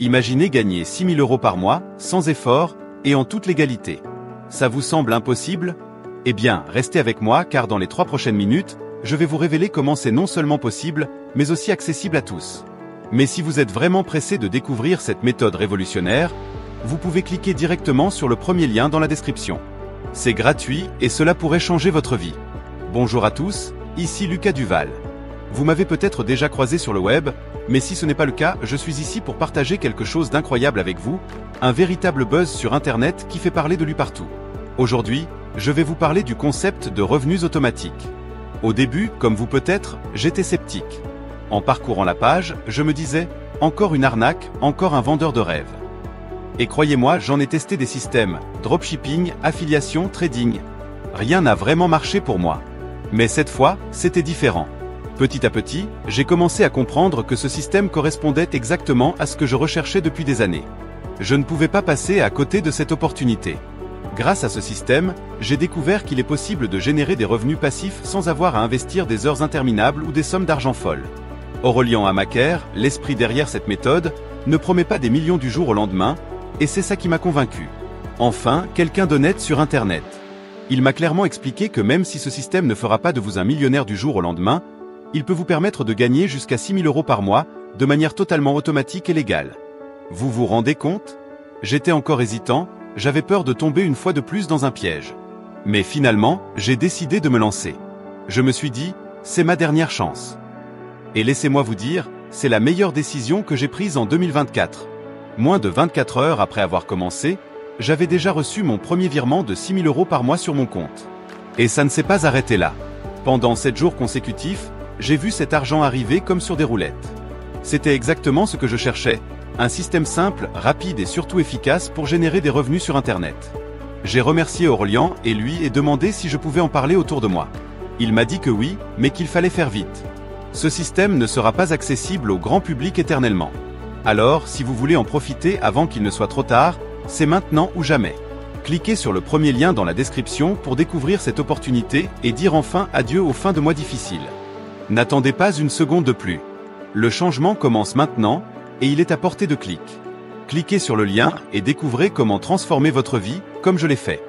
Imaginez gagner 6 000 € par mois, sans effort, et en toute légalité. Ça vous semble impossible? Eh bien, restez avec moi car dans les 3 prochaines minutes, je vais vous révéler comment c'est non seulement possible, mais aussi accessible à tous. Mais si vous êtes vraiment pressé de découvrir cette méthode révolutionnaire, vous pouvez cliquer directement sur le premier lien dans la description. C'est gratuit et cela pourrait changer votre vie. Bonjour à tous, ici Lucas Duval. Vous m'avez peut-être déjà croisé sur le web, mais si ce n'est pas le cas, je suis ici pour partager quelque chose d'incroyable avec vous, un véritable buzz sur Internet qui fait parler de lui partout. Aujourd'hui, je vais vous parler du concept de revenus automatiques. Au début, comme vous peut-être, j'étais sceptique. En parcourant la page, je me disais, encore une arnaque, encore un vendeur de rêves. Et croyez-moi, j'en ai testé des systèmes, dropshipping, affiliation, trading. Rien n'a vraiment marché pour moi. Mais cette fois, c'était différent. Petit à petit, j'ai commencé à comprendre que ce système correspondait exactement à ce que je recherchais depuis des années. Je ne pouvais pas passer à côté de cette opportunité. Grâce à ce système, j'ai découvert qu'il est possible de générer des revenus passifs sans avoir à investir des heures interminables ou des sommes d'argent folles. Aurélien Amaker, l'esprit derrière cette méthode, ne promet pas des millions du jour au lendemain, et c'est ça qui m'a convaincu. Enfin, quelqu'un d'honnête sur Internet. Il m'a clairement expliqué que même si ce système ne fera pas de vous un millionnaire du jour au lendemain, il peut vous permettre de gagner jusqu'à 6 000 € par mois, de manière totalement automatique et légale. Vous vous rendez compte? J'étais encore hésitant, j'avais peur de tomber une fois de plus dans un piège. Mais finalement, j'ai décidé de me lancer. Je me suis dit, c'est ma dernière chance. Et laissez-moi vous dire, c'est la meilleure décision que j'ai prise en 2024. Moins de 24 heures après avoir commencé, j'avais déjà reçu mon premier virement de 6 000 € par mois sur mon compte. Et ça ne s'est pas arrêté là. Pendant 7 jours consécutifs, j'ai vu cet argent arriver comme sur des roulettes. C'était exactement ce que je cherchais, un système simple, rapide et surtout efficace pour générer des revenus sur Internet. J'ai remercié Aurélien et lui ai demandé si je pouvais en parler autour de moi. Il m'a dit que oui, mais qu'il fallait faire vite. Ce système ne sera pas accessible au grand public éternellement. Alors, si vous voulez en profiter avant qu'il ne soit trop tard, c'est maintenant ou jamais. Cliquez sur le premier lien dans la description pour découvrir cette opportunité et dire enfin adieu aux fins de mois difficiles. N'attendez pas une seconde de plus. Le changement commence maintenant, et il est à portée de clic. Cliquez sur le lien et découvrez comment transformer votre vie, comme je l'ai fait.